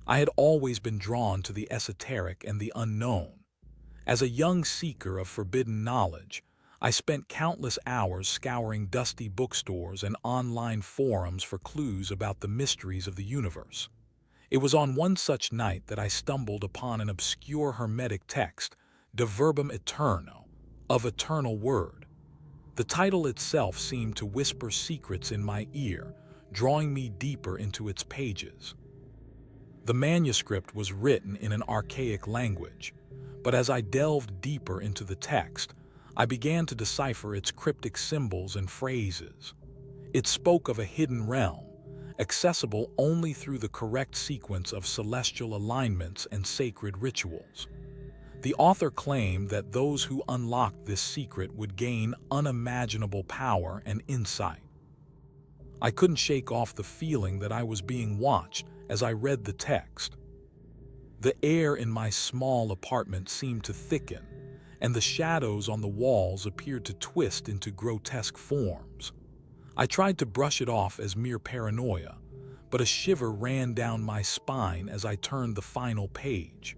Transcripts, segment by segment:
I had always been drawn to the esoteric and the unknown. As a young seeker of forbidden knowledge, I spent countless hours scouring dusty bookstores and online forums for clues about the mysteries of the universe. It was on one such night that I stumbled upon an obscure Hermetic text, De Verbum Aeterno, of eternal word. The title itself seemed to whisper secrets in my ear, drawing me deeper into its pages. The manuscript was written in an archaic language, but as I delved deeper into the text, I began to decipher its cryptic symbols and phrases. It spoke of a hidden realm, accessible only through the correct sequence of celestial alignments and sacred rituals. The author claimed that those who unlocked this secret would gain unimaginable power and insight. I couldn't shake off the feeling that I was being watched as I read the text. The air in my small apartment seemed to thicken, and the shadows on the walls appeared to twist into grotesque forms. I tried to brush it off as mere paranoia, but a shiver ran down my spine as I turned the final page.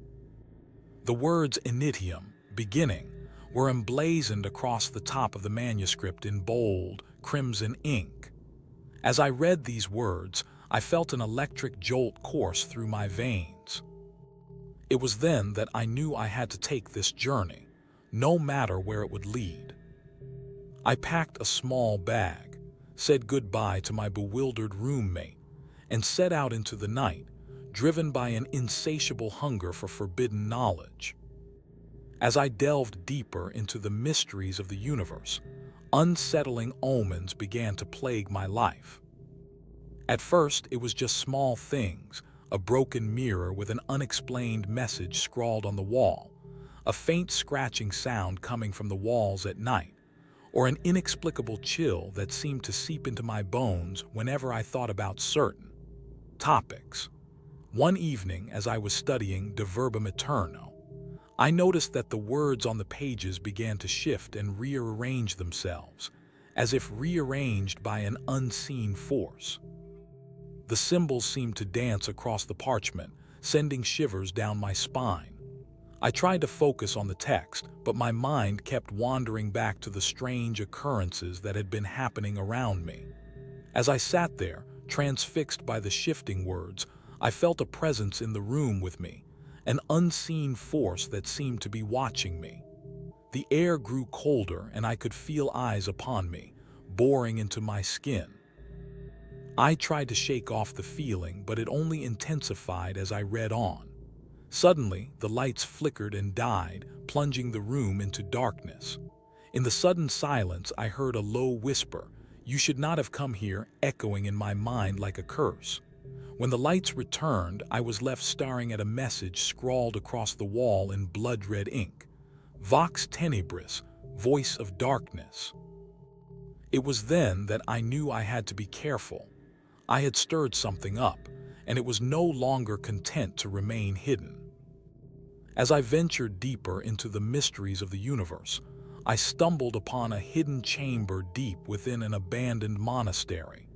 The words initium, beginning, were emblazoned across the top of the manuscript in bold, crimson ink. As I read these words, I felt an electric jolt course through my veins. It was then that I knew I had to take this journey, no matter where it would lead. I packed a small bag, said goodbye to my bewildered roommate, and set out into the night, driven by an insatiable hunger for forbidden knowledge. As I delved deeper into the mysteries of the universe, unsettling omens began to plague my life. At first, it was just small things, a broken mirror with an unexplained message scrawled on the wall, a faint scratching sound coming from the walls at night, or an inexplicable chill that seemed to seep into my bones whenever I thought about certain topics. One evening, as I was studying De Verbum Aeterno, I noticed that the words on the pages began to shift and rearrange themselves, as if rearranged by an unseen force. The symbols seemed to dance across the parchment, sending shivers down my spine. I tried to focus on the text, but my mind kept wandering back to the strange occurrences that had been happening around me. As I sat there, transfixed by the shifting words, I felt a presence in the room with me, an unseen force that seemed to be watching me. The air grew colder and I could feel eyes upon me, boring into my skin. I tried to shake off the feeling, but it only intensified as I read on. Suddenly, the lights flickered and died, plunging the room into darkness. In the sudden silence, I heard a low whisper, "You should not have come here," echoing in my mind like a curse. When the lights returned, I was left staring at a message scrawled across the wall in blood-red ink. Vox Tenebris, voice of darkness. It was then that I knew I had to be careful. I had stirred something up, and it was no longer content to remain hidden. As I ventured deeper into the mysteries of the universe, I stumbled upon a hidden chamber deep within an abandoned monastery.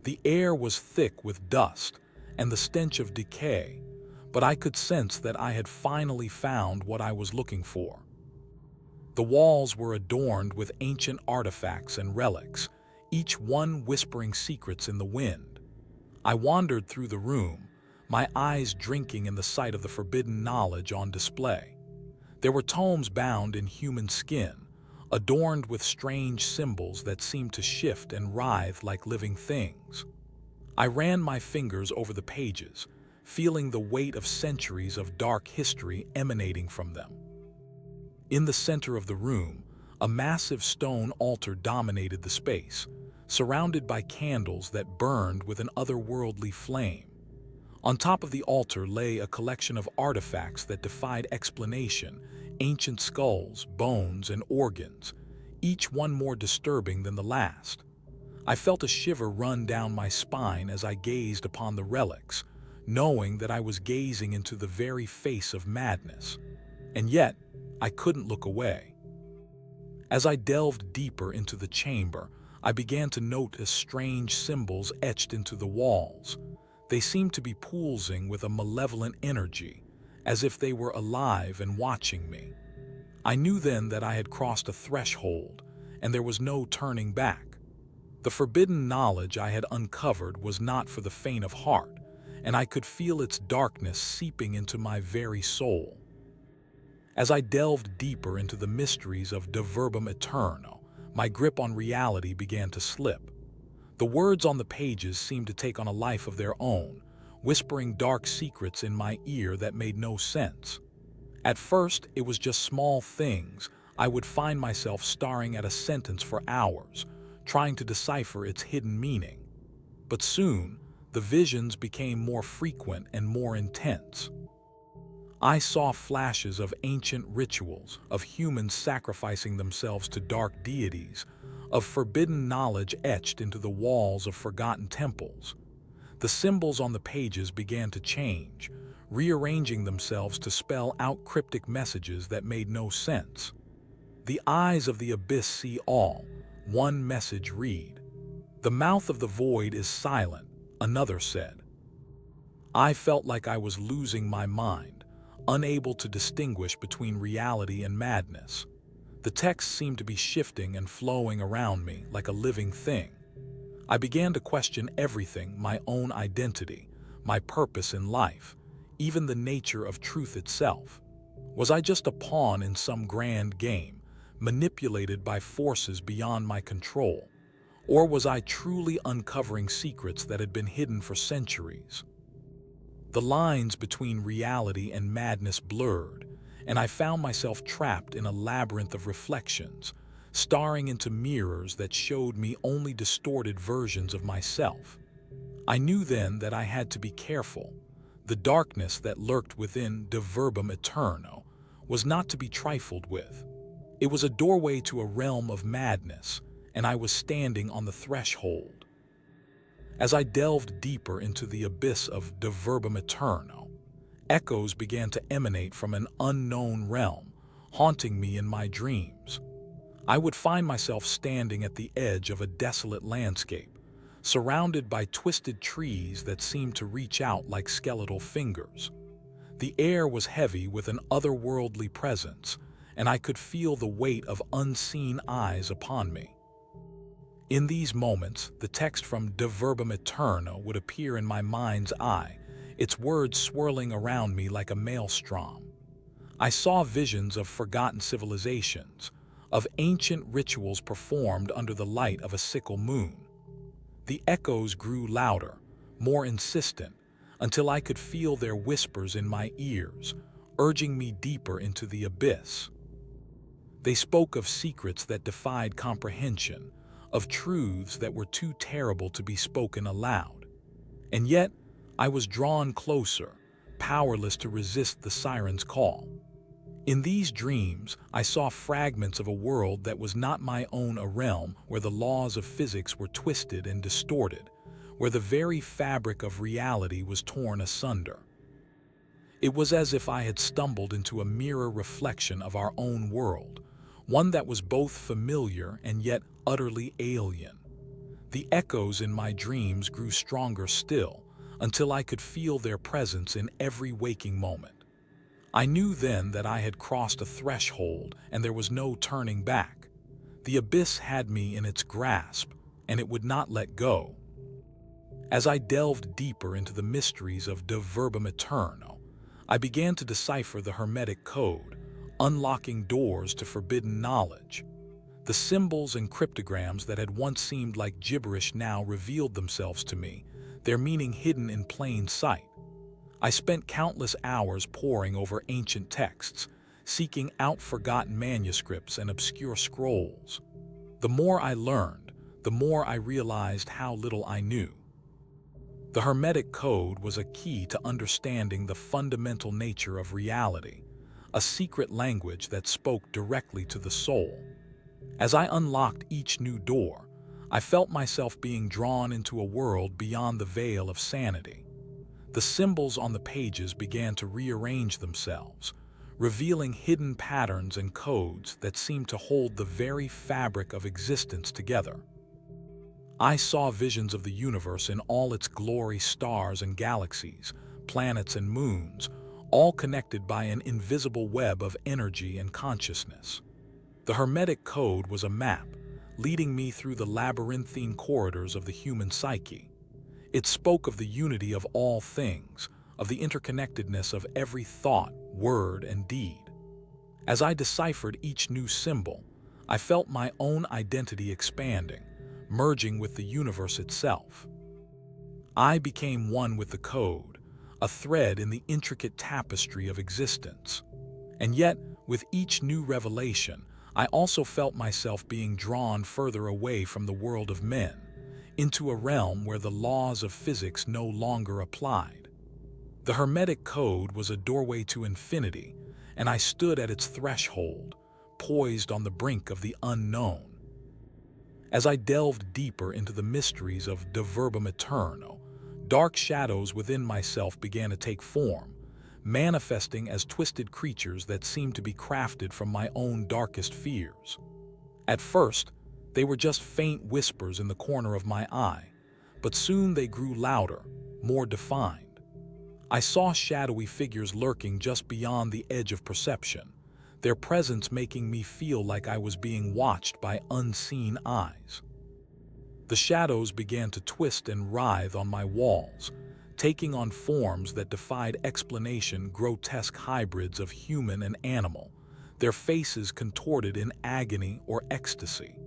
The air was thick with dust and the stench of decay, but I could sense that I had finally found what I was looking for. The walls were adorned with ancient artifacts and relics, each one whispering secrets in the wind. I wandered through the room, my eyes drinking in the sight of the forbidden knowledge on display. There were tomes bound in human skin, adorned with strange symbols that seemed to shift and writhe like living things. I ran my fingers over the pages, feeling the weight of centuries of dark history emanating from them. In the center of the room, a massive stone altar dominated the space, surrounded by candles that burned with an otherworldly flame. On top of the altar lay a collection of artifacts that defied explanation, ancient skulls, bones, and organs, each one more disturbing than the last. I felt a shiver run down my spine as I gazed upon the relics, knowing that I was gazing into the very face of madness. And yet, I couldn't look away. As I delved deeper into the chamber, I began to notice strange symbols etched into the walls, They seemed to be pulsing with a malevolent energy, as if they were alive and watching me. I knew then that I had crossed a threshold, and there was no turning back. The forbidden knowledge I had uncovered was not for the faint of heart, and I could feel its darkness seeping into my very soul. As I delved deeper into the mysteries of De Verbum Aeterno, my grip on reality began to slip. The words on the pages seemed to take on a life of their own, whispering dark secrets in my ear that made no sense. At first, it was just small things. I would find myself staring at a sentence for hours, trying to decipher its hidden meaning. But soon, the visions became more frequent and more intense. I saw flashes of ancient rituals, of humans sacrificing themselves to dark deities, of forbidden knowledge etched into the walls of forgotten temples. The symbols on the pages began to change, rearranging themselves to spell out cryptic messages that made no sense. The eyes of the abyss see all, one message read. The mouth of the void is silent, another said. I felt like I was losing my mind, unable to distinguish between reality and madness. The text seemed to be shifting and flowing around me like a living thing. I began to question everything, my own identity, my purpose in life, even the nature of truth itself. Was I just a pawn in some grand game, manipulated by forces beyond my control? Or was I truly uncovering secrets that had been hidden for centuries? The lines between reality and madness blurred, and I found myself trapped in a labyrinth of reflections, staring into mirrors that showed me only distorted versions of myself. I knew then that I had to be careful. The darkness that lurked within De Verbum Aeterno was not to be trifled with. It was a doorway to a realm of madness, and I was standing on the threshold. As I delved deeper into the abyss of De Verbum Aeterno, echoes began to emanate from an unknown realm, haunting me in my dreams. I would find myself standing at the edge of a desolate landscape, surrounded by twisted trees that seemed to reach out like skeletal fingers. The air was heavy with an otherworldly presence, and I could feel the weight of unseen eyes upon me. In these moments, the text from De Verbum Aeterno would appear in my mind's eye, its words swirling around me like a maelstrom. I saw visions of forgotten civilizations, of ancient rituals performed under the light of a sickle moon. The echoes grew louder, more insistent, until I could feel their whispers in my ears, urging me deeper into the abyss. They spoke of secrets that defied comprehension, of truths that were too terrible to be spoken aloud. And yet, I was drawn closer, powerless to resist the siren's call. In these dreams, I saw fragments of a world that was not my own, a realm where the laws of physics were twisted and distorted, where the very fabric of reality was torn asunder. It was as if I had stumbled into a mirror reflection of our own world, one that was both familiar and yet utterly alien. The echoes in my dreams grew stronger still, until I could feel their presence in every waking moment. I knew then that I had crossed a threshold and there was no turning back. The abyss had me in its grasp, and it would not let go. As I delved deeper into the mysteries of De Verbum Aeterno, I began to decipher the Hermetic code, unlocking doors to forbidden knowledge. The symbols and cryptograms that had once seemed like gibberish now revealed themselves to me, their meaning hidden in plain sight. I spent countless hours poring over ancient texts, seeking out forgotten manuscripts and obscure scrolls. The more I learned, the more I realized how little I knew. The Hermetic Code was a key to understanding the fundamental nature of reality, a secret language that spoke directly to the soul. As I unlocked each new door, I felt myself being drawn into a world beyond the veil of sanity. The symbols on the pages began to rearrange themselves, revealing hidden patterns and codes that seemed to hold the very fabric of existence together. I saw visions of the universe in all its glory, stars and galaxies, planets and moons, all connected by an invisible web of energy and consciousness. The Hermetic Code was a map, leading me through the labyrinthine corridors of the human psyche. It spoke of the unity of all things, of the interconnectedness of every thought, word, and deed. As I deciphered each new symbol, I felt my own identity expanding, merging with the universe itself. I became one with the code, a thread in the intricate tapestry of existence. And yet, with each new revelation, I also felt myself being drawn further away from the world of men, into a realm where the laws of physics no longer applied. The Hermetic Code was a doorway to infinity, and I stood at its threshold, poised on the brink of the unknown. As I delved deeper into the mysteries of De Verbum Aeterno, dark shadows within myself began to take form, manifesting as twisted creatures that seemed to be crafted from my own darkest fears. At first, they were just faint whispers in the corner of my eye, but soon they grew louder, more defined. I saw shadowy figures lurking just beyond the edge of perception, their presence making me feel like I was being watched by unseen eyes. The shadows began to twist and writhe on my walls, taking on forms that defied explanation, grotesque hybrids of human and animal, their faces contorted in agony or ecstasy.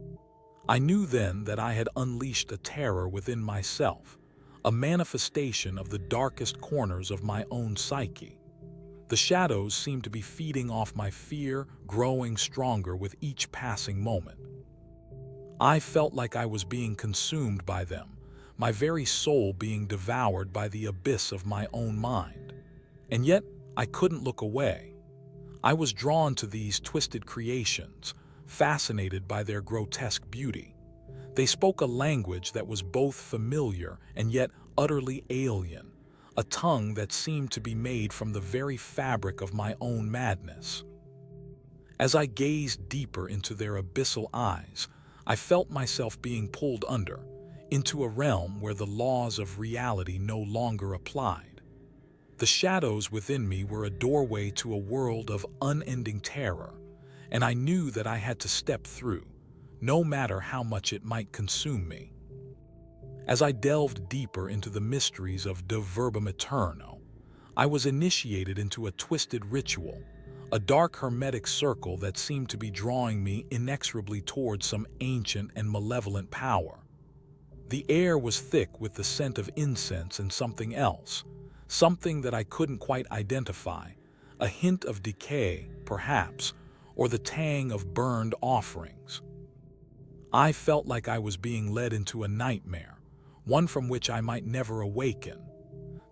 I knew then that I had unleashed a terror within myself, a manifestation of the darkest corners of my own psyche. The shadows seemed to be feeding off my fear, growing stronger with each passing moment. I felt like I was being consumed by them, my very soul being devoured by the abyss of my own mind. And yet, I couldn't look away. I was drawn to these twisted creations, fascinated by their grotesque beauty. They spoke a language that was both familiar and yet utterly alien, a tongue that seemed to be made from the very fabric of my own madness. As I gazed deeper into their abyssal eyes, I felt myself being pulled under, into a realm where the laws of reality no longer applied. The shadows within me were a doorway to a world of unending terror, and I knew that I had to step through, no matter how much it might consume me. As I delved deeper into the mysteries of De Verbum Aeterno, I was initiated into a twisted ritual, a dark hermetic circle that seemed to be drawing me inexorably towards some ancient and malevolent power. The air was thick with the scent of incense and something else, something that I couldn't quite identify, a hint of decay, perhaps, or the tang of burned offerings. I felt like I was being led into a nightmare, one from which I might never awaken.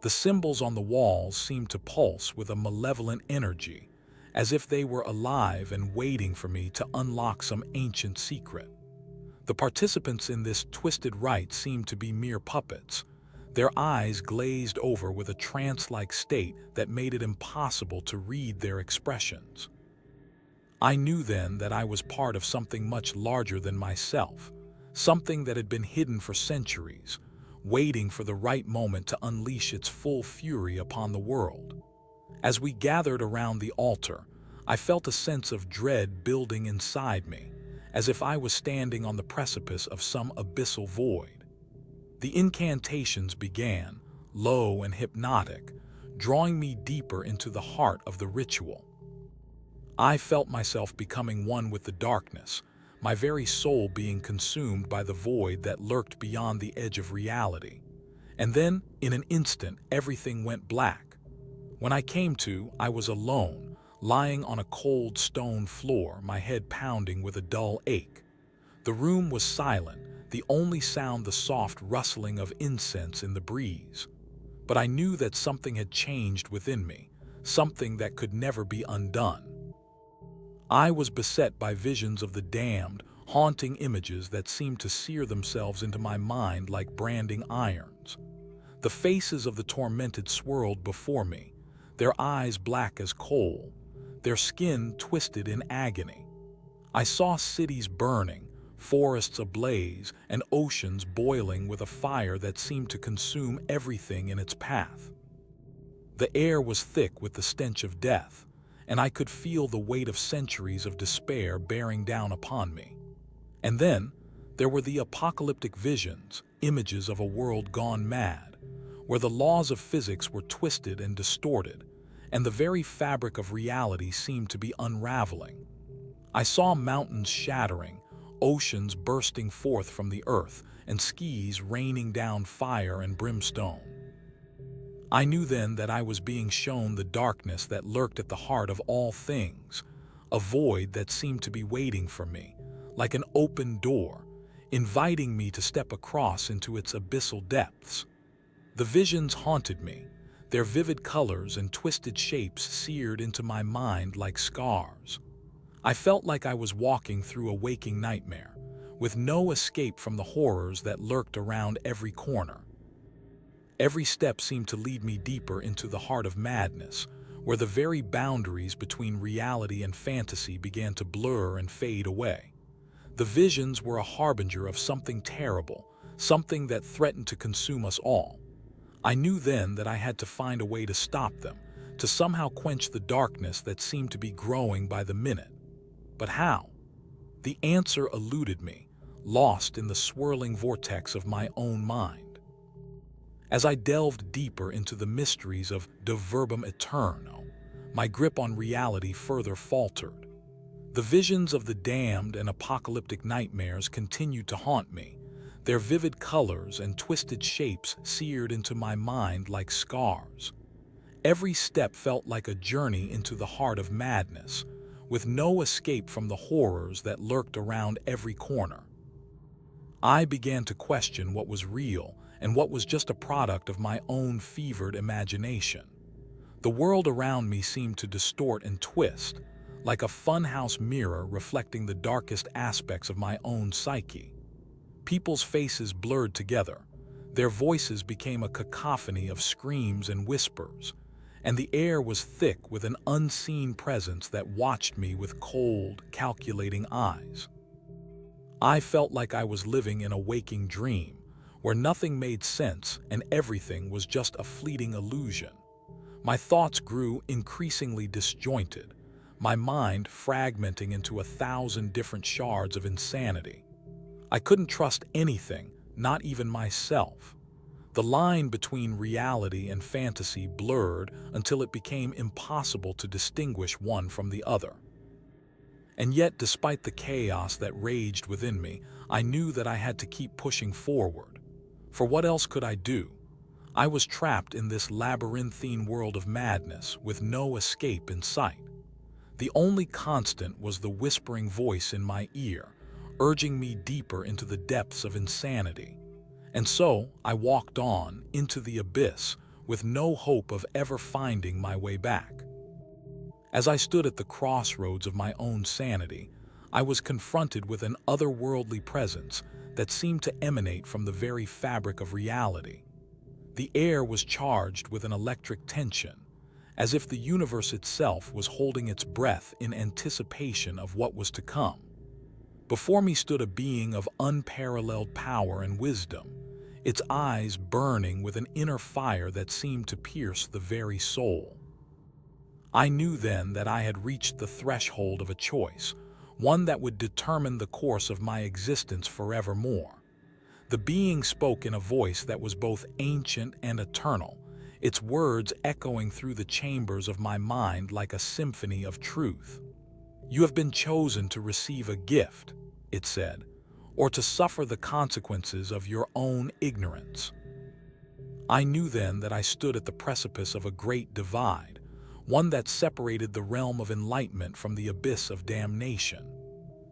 The symbols on the walls seemed to pulse with a malevolent energy, as if they were alive and waiting for me to unlock some ancient secret. The participants in this twisted rite seemed to be mere puppets, their eyes glazed over with a trance-like state that made it impossible to read their expressions. I knew then that I was part of something much larger than myself, something that had been hidden for centuries, waiting for the right moment to unleash its full fury upon the world. As we gathered around the altar, I felt a sense of dread building inside me, as if I was standing on the precipice of some abyssal void. The incantations began, low and hypnotic, drawing me deeper into the heart of the ritual. I felt myself becoming one with the darkness, my very soul being consumed by the void that lurked beyond the edge of reality. And then, in an instant, everything went black. When I came to, I was alone, lying on a cold stone floor, my head pounding with a dull ache. The room was silent, the only sound the soft rustling of incense in the breeze. But I knew that something had changed within me, something that could never be undone. I was beset by visions of the damned, haunting images that seemed to sear themselves into my mind like branding irons. The faces of the tormented swirled before me, their eyes black as coal, their skin twisted in agony. I saw cities burning, forests ablaze, and oceans boiling with a fire that seemed to consume everything in its path. The air was thick with the stench of death, and I could feel the weight of centuries of despair bearing down upon me. And then, there were the apocalyptic visions, images of a world gone mad, where the laws of physics were twisted and distorted, and the very fabric of reality seemed to be unraveling. I saw mountains shattering, oceans bursting forth from the earth, and skies raining down fire and brimstone. I knew then that I was being shown the darkness that lurked at the heart of all things, a void that seemed to be waiting for me, like an open door, inviting me to step across into its abyssal depths. The visions haunted me, their vivid colors and twisted shapes seared into my mind like scars. I felt like I was walking through a waking nightmare, with no escape from the horrors that lurked around every corner. Every step seemed to lead me deeper into the heart of madness, where the very boundaries between reality and fantasy began to blur and fade away. The visions were a harbinger of something terrible, something that threatened to consume us all. I knew then that I had to find a way to stop them, to somehow quench the darkness that seemed to be growing by the minute. But how? The answer eluded me, lost in the swirling vortex of my own mind. As I delved deeper into the mysteries of De Verbum Aeterno, my grip on reality further faltered. The visions of the damned and apocalyptic nightmares continued to haunt me, their vivid colors and twisted shapes seared into my mind like scars. Every step felt like a journey into the heart of madness, with no escape from the horrors that lurked around every corner. I began to question what was real and what was just a product of my own fevered imagination. The world around me seemed to distort and twist, like a funhouse mirror reflecting the darkest aspects of my own psyche. People's faces blurred together, their voices became a cacophony of screams and whispers, and the air was thick with an unseen presence that watched me with cold, calculating eyes. I felt like I was living in a waking dream, where nothing made sense and everything was just a fleeting illusion. My thoughts grew increasingly disjointed, my mind fragmenting into 1,000 different shards of insanity. I couldn't trust anything, not even myself. The line between reality and fantasy blurred until it became impossible to distinguish one from the other. And yet, despite the chaos that raged within me, I knew that I had to keep pushing forward. For what else could I do? I was trapped in this labyrinthine world of madness with no escape in sight. The only constant was the whispering voice in my ear, urging me deeper into the depths of insanity. And so I walked on into the abyss with no hope of ever finding my way back. As I stood at the crossroads of my own sanity, I was confronted with an otherworldly presence that seemed to emanate from the very fabric of reality. The air was charged with an electric tension, as if the universe itself was holding its breath in anticipation of what was to come. Before me stood a being of unparalleled power and wisdom, its eyes burning with an inner fire that seemed to pierce the very soul. I knew then that I had reached the threshold of a choice, one that would determine the course of my existence forevermore. The being spoke in a voice that was both ancient and eternal, its words echoing through the chambers of my mind like a symphony of truth. "You have been chosen to receive a gift," it said, "or to suffer the consequences of your own ignorance." I knew then that I stood at the precipice of a great divide, one that separated the realm of enlightenment from the abyss of damnation.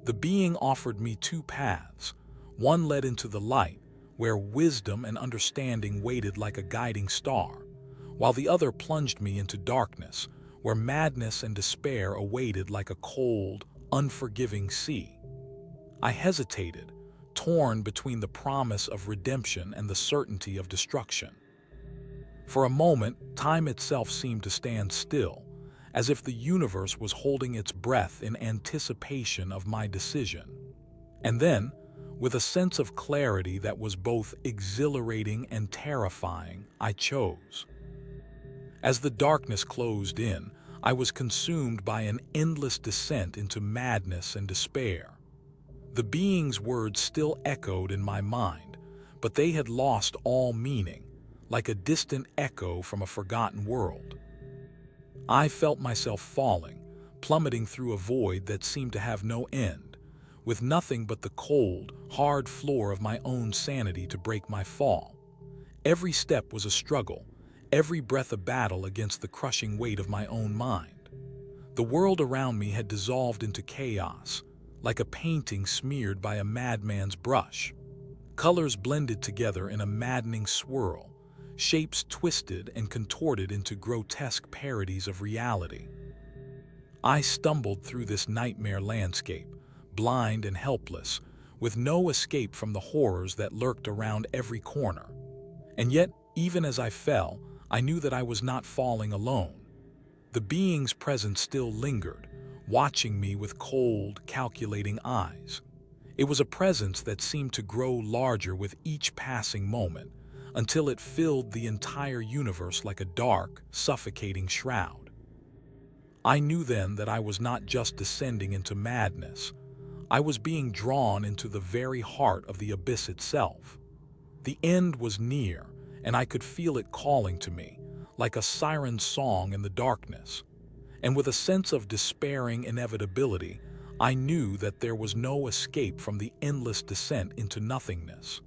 The being offered me two paths. One led into the light, where wisdom and understanding waited like a guiding star, while the other plunged me into darkness, where madness and despair awaited like a cold, unforgiving sea. I hesitated, torn between the promise of redemption and the certainty of destruction. For a moment, time itself seemed to stand still, as if the universe was holding its breath in anticipation of my decision. And then, With a sense of clarity that was both exhilarating and terrifying, I chose. As the darkness closed in, I was consumed by an endless descent into madness and despair. The being's words still echoed in my mind, but they had lost all meaning, like a distant echo from a forgotten world. I felt myself falling, plummeting through a void that seemed to have no end, with nothing but the cold, hard floor of my own sanity to break my fall. Every step was a struggle, every breath a battle against the crushing weight of my own mind. The world around me had dissolved into chaos, like a painting smeared by a madman's brush. Colors blended together in a maddening swirl, shapes twisted and contorted into grotesque parodies of reality. I stumbled through this nightmare landscape, blind and helpless, with no escape from the horrors that lurked around every corner. And yet, even as I fell, I knew that I was not falling alone. The being's presence still lingered, watching me with cold, calculating eyes. It was a presence that seemed to grow larger with each passing moment, until it filled the entire universe like a dark, suffocating shroud. I knew then that I was not just descending into madness. I was being drawn into the very heart of the abyss itself. The end was near, and I could feel it calling to me, like a siren song in the darkness. And with a sense of despairing inevitability, I knew that there was no escape from the endless descent into nothingness.